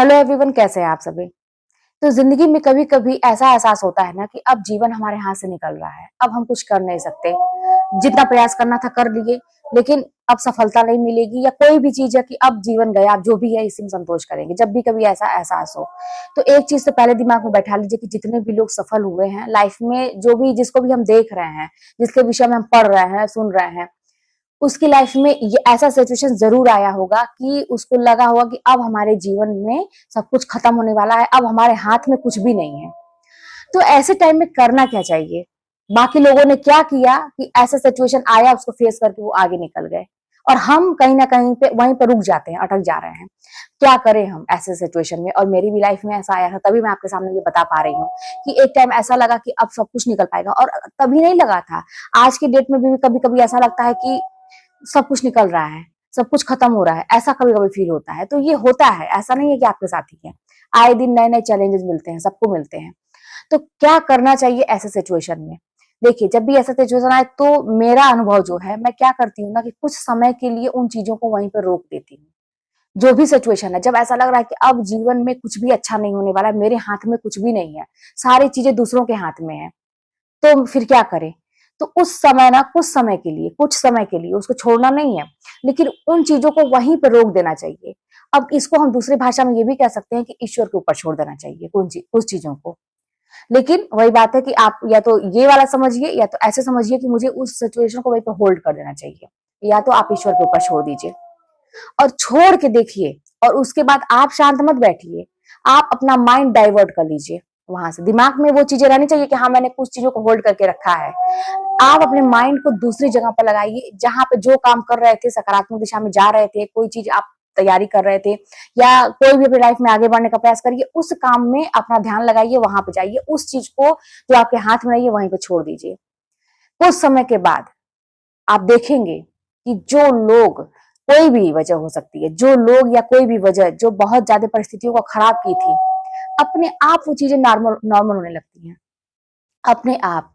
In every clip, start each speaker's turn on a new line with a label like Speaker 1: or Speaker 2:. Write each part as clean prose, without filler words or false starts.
Speaker 1: Hello everyone, कैसे हैं आप सभी। तो जिंदगी में कभी कभी ऐसा एहसास होता है ना कि अब जीवन हमारे हाथ से निकल रहा है, अब हम कुछ कर नहीं सकते। जितना प्रयास करना था कर लिए, लेकिन अब सफलता नहीं मिलेगी, या कोई भी चीज है कि अब जीवन गया, अब जो भी है इसी में संतोष करेंगे। जब भी कभी ऐसा एहसास हो तो एक चीज तो पहले दिमाग में बैठा लीजिए कि जितने भी लोग सफल हुए हैं लाइफ में, जो भी जिसको भी हम देख रहे हैं, जिसके विषय में हम पढ़ रहे हैं, सुन रहे हैं, उसकी लाइफ में ये ऐसा सिचुएशन जरूर आया होगा कि उसको लगा होगा कि अब हमारे जीवन में सब कुछ खत्म होने वाला है, अब हमारे हाथ में कुछ भी नहीं है। तो ऐसे टाइम में करना क्या चाहिए? बाकी लोगों ने क्या किया कि ऐसा सिचुएशन आया, उसको फेस करके वो आगे निकल गए, और हम कहीं ना कहीं पे वहीं पर रुक जाते हैं, अटक जा रहे हैं। क्या करें हम ऐसे सिचुएशन में? और मेरी भी लाइफ में ऐसा आया था, तभी मैं आपके सामने ये बता पा रही हूँ कि एक टाइम ऐसा लगा कि अब सब कुछ निकल पाएगा, और तभी नहीं लगा था। आज के डेट में भी कभी कभी ऐसा लगता है कि सब कुछ निकल रहा है, सब कुछ खत्म हो रहा है, ऐसा कभी कभी फील होता है। तो ये होता है, ऐसा नहीं है कि आपके साथ ही है। आए दिन नए नए चैलेंजेस मिलते हैं, सबको मिलते हैं। तो क्या करना चाहिए ऐसे सिचुएशन में? देखिए, जब भी ऐसा सिचुएशन आए तो मेरा अनुभव जो है, मैं क्या करती हूँ ना कि कुछ समय के लिए उन चीजों को वहीं पर रोक देती हूँ। जो भी सिचुएशन है, जब ऐसा लग रहा है कि अब जीवन में कुछ भी अच्छा नहीं होने वाला है, मेरे हाथ में कुछ भी नहीं है, सारी चीजें दूसरों के हाथ में है, तो फिर क्या करें? तो उस समय ना, कुछ समय के लिए, कुछ समय के लिए उसको छोड़ना नहीं है, लेकिन उन चीजों को वहीं पर रोक देना चाहिए। अब इसको हम दूसरी भाषा में ये भी कह सकते हैं कि ईश्वर के ऊपर छोड़ देना चाहिए कुछ चीजों को। लेकिन वही बात है कि आप या तो ये वाला समझिए, या तो ऐसे समझिए कि मुझे उस सिचुएशन को वहीं पर होल्ड कर देना चाहिए, या तो आप ईश्वर के ऊपर छोड़ दीजिए और छोड़ के देखिए। और उसके बाद आप शांत मत बैठिए, आप अपना माइंड डाइवर्ट कर लीजिए। वहां से दिमाग में वो चीजें रहनी चाहिए कि हाँ, मैंने कुछ चीजों को होल्ड करके रखा है। आप अपने माइंड को दूसरी जगह पर लगाइए, जहां पे जो काम कर रहे थे, सकारात्मक दिशा में जा रहे थे, कोई चीज आप तैयारी कर रहे थे, या कोई भी अपनी लाइफ में आगे बढ़ने का प्रयास करिए, उस काम में अपना ध्यान लगाइए, वहां पे जाइए। उस चीज को जो आपके हाथ में नहीं है वहीं पे छोड़ दीजिए। कुछ समय के बाद आप देखेंगे कि जो लोग, कोई भी वजह हो सकती है, जो लोग या कोई भी वजह जो बहुत ज्यादा परिस्थितियों को खराब की थी, अपने आप वो चीजें नॉर्मल नॉर्मल होने लगती हैं, अपने आप।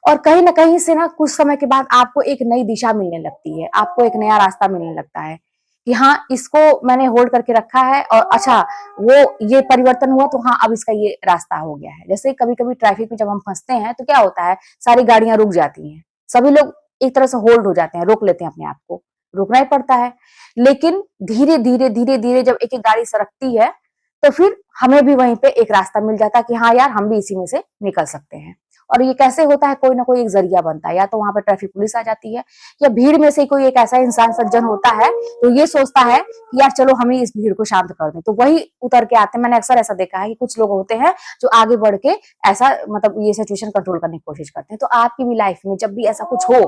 Speaker 1: और कहीं ना कहीं से ना, कुछ समय के बाद आपको एक नई दिशा मिलने लगती है, आपको एक नया रास्ता मिलने लगता है कि हाँ, इसको मैंने होल्ड करके रखा है, और अच्छा, वो ये परिवर्तन हुआ तो हाँ, अब इसका ये रास्ता हो गया है। जैसे कभी कभी ट्रैफिक में जब हम फंसते हैं तो क्या होता है, सारी गाड़ियां रुक जाती हैं, सभी लोग एक तरह से होल्ड हो जाते हैं, रोक लेते हैं अपने आप को, रुकना ही पड़ता है। लेकिन धीरे धीरे धीरे धीरे जब एक एक गाड़ी सरकती है, तो फिर हमें भी वहीं पे एक रास्ता मिल जाता है कि हाँ यार, हम भी इसी में से निकल सकते हैं। और ये कैसे होता है? कोई ना कोई एक जरिया बनता है, या तो वहां पर ट्रैफिक पुलिस आ जाती है, या भीड़ में से कोई एक ऐसा इंसान सज्जन होता है तो ये सोचता है कि यार चलो हम ही इस भीड़ को शांत कर दें, तो वही उतर के आते हैं। मैंने अक्सर ऐसा देखा है कि कुछ लोग होते हैं जो आगे बढ़ के ऐसा, मतलब ये सिचुएशन कंट्रोल करने की कोशिश करते हैं। तो आपकी भी लाइफ में जब भी ऐसा कुछ हो,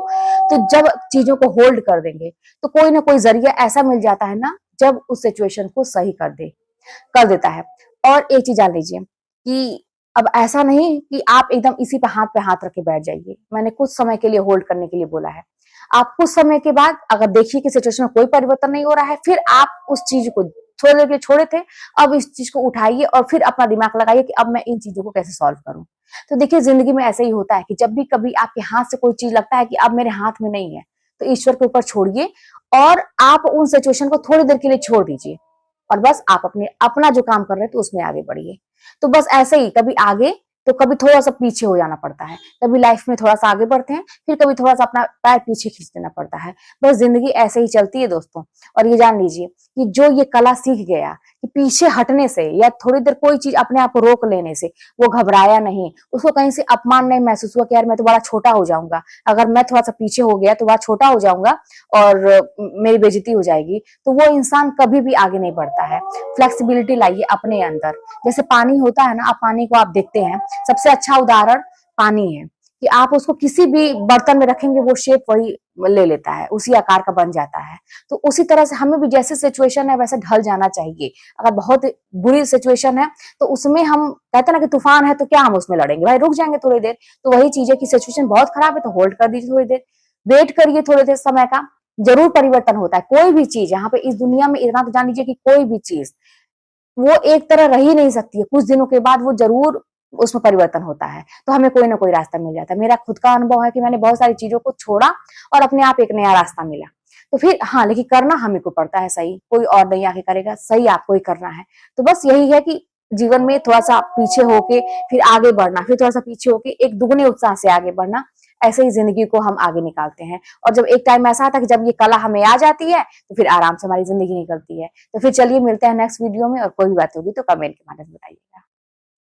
Speaker 1: तो जब चीजों को होल्ड कर देंगे तो कोई ना कोई जरिया ऐसा मिल जाता है ना, जब उस सिचुएशन को सही कर देता है। और एक चीज जान लीजिए कि अब ऐसा नहीं कि आप एकदम इसी पे हाथ रख के बैठ जाइए। मैंने कुछ समय के लिए होल्ड करने के लिए बोला है। आप कुछ समय के बाद अगर देखिए कि सिचुएशन में कोई परिवर्तन नहीं हो रहा है, फिर आप उस चीज को थोड़ी देर के लिए छोड़े थे, अब इस चीज को उठाइए और फिर अपना दिमाग लगाइए कि अब मैं इन चीजों को कैसे सॉल्व करूं। तो देखिए, जिंदगी में ऐसा ही होता है कि जब भी कभी आपके हाथ से कोई चीज लगता है कि अब मेरे हाथ में नहीं है, तो ईश्वर के ऊपर छोड़िए, और आप उन सिचुएशन को थोड़ी देर के लिए छोड़ दीजिए, और बस आप अपना जो काम कर रहे हैं तो उसमें आगे बढ़िए। तो बस ऐसे ही, कभी आगे तो कभी थोड़ा सा पीछे हो जाना पड़ता है, कभी लाइफ में थोड़ा सा आगे बढ़ते हैं, फिर कभी थोड़ा सा अपना पैर पीछे खींच देना पड़ता है। बस जिंदगी ऐसे ही चलती है दोस्तों। और ये जान लीजिए कि जो ये कला सीख गया कि पीछे हटने से या थोड़ी देर कोई चीज अपने आप को रोक लेने से वो घबराया नहीं, उसको कहीं से अपमान नहीं महसूस हुआ कि यार मैं तो बड़ा छोटा हो जाऊंगा, अगर मैं थोड़ा सा पीछे हो गया तो बड़ा छोटा हो जाऊंगा और मेरी बेइज्जती हो जाएगी, तो वो इंसान कभी भी आगे नहीं बढ़ता है। फ्लेक्सिबिलिटी लाइए अपने अंदर। जैसे पानी होता है ना, आप पानी को आप देखते हैं, सबसे अच्छा उदाहरण पानी है कि आप उसको किसी भी बर्तन में रखेंगे वो शेप वही ले लेता है, उसी आकार का बन जाता है। तो उसी तरह से हमें भी जैसे सिचुएशन है वैसे ढल जाना चाहिए। अगर बहुत बुरी सिचुएशन है तो उसमें हम कहते हैं ना कि तूफान है, तो क्या हम उसमें लड़ेंगे भाई, रुक जाएंगे थोड़ी देर। तो वही चीज है कि सिचुएशन बहुत खराब है तो होल्ड कर दीजिए थोड़ी देर, वेट करिए थोड़ी देर समय का। जरूर परिवर्तन होता है, कोई भी चीज यहाँ पे इस दुनिया में इतना तो जान लीजिए कि कोई भी चीज वो एक तरह रह ही नहीं सकती है, कुछ दिनों के बाद वो जरूर उसमें परिवर्तन होता है, तो हमें कोई ना कोई रास्ता मिल जाता है। मेरा खुद का अनुभव है कि मैंने बहुत सारी चीजों को छोड़ा और अपने आप एक नया रास्ता मिला। तो फिर हाँ, लेकिन करना हमें को पड़ता है सही, कोई और नहीं आके करेगा, सही आपको ही करना है। तो बस यही है कि जीवन में थोड़ा-सा पीछे होके फिर आगे बढ़ना, फिर थोड़ा-सा पीछे होके एक दुगने उत्साह से आगे बढ़ना, ऐसे ही ज़िंदगी को हम आगे निकालते हैं। और जब एक टाइम ऐसा आता है कि जब ये कला हमें आ जाती है, तो फिर आराम से हमारी ज़िंदगी निकलती है। तो फिर चलिए मिलते हैं नेक्स्ट वीडियो में, और कोई भी बात होगी तो कमेंट के माध्यम से बताइए।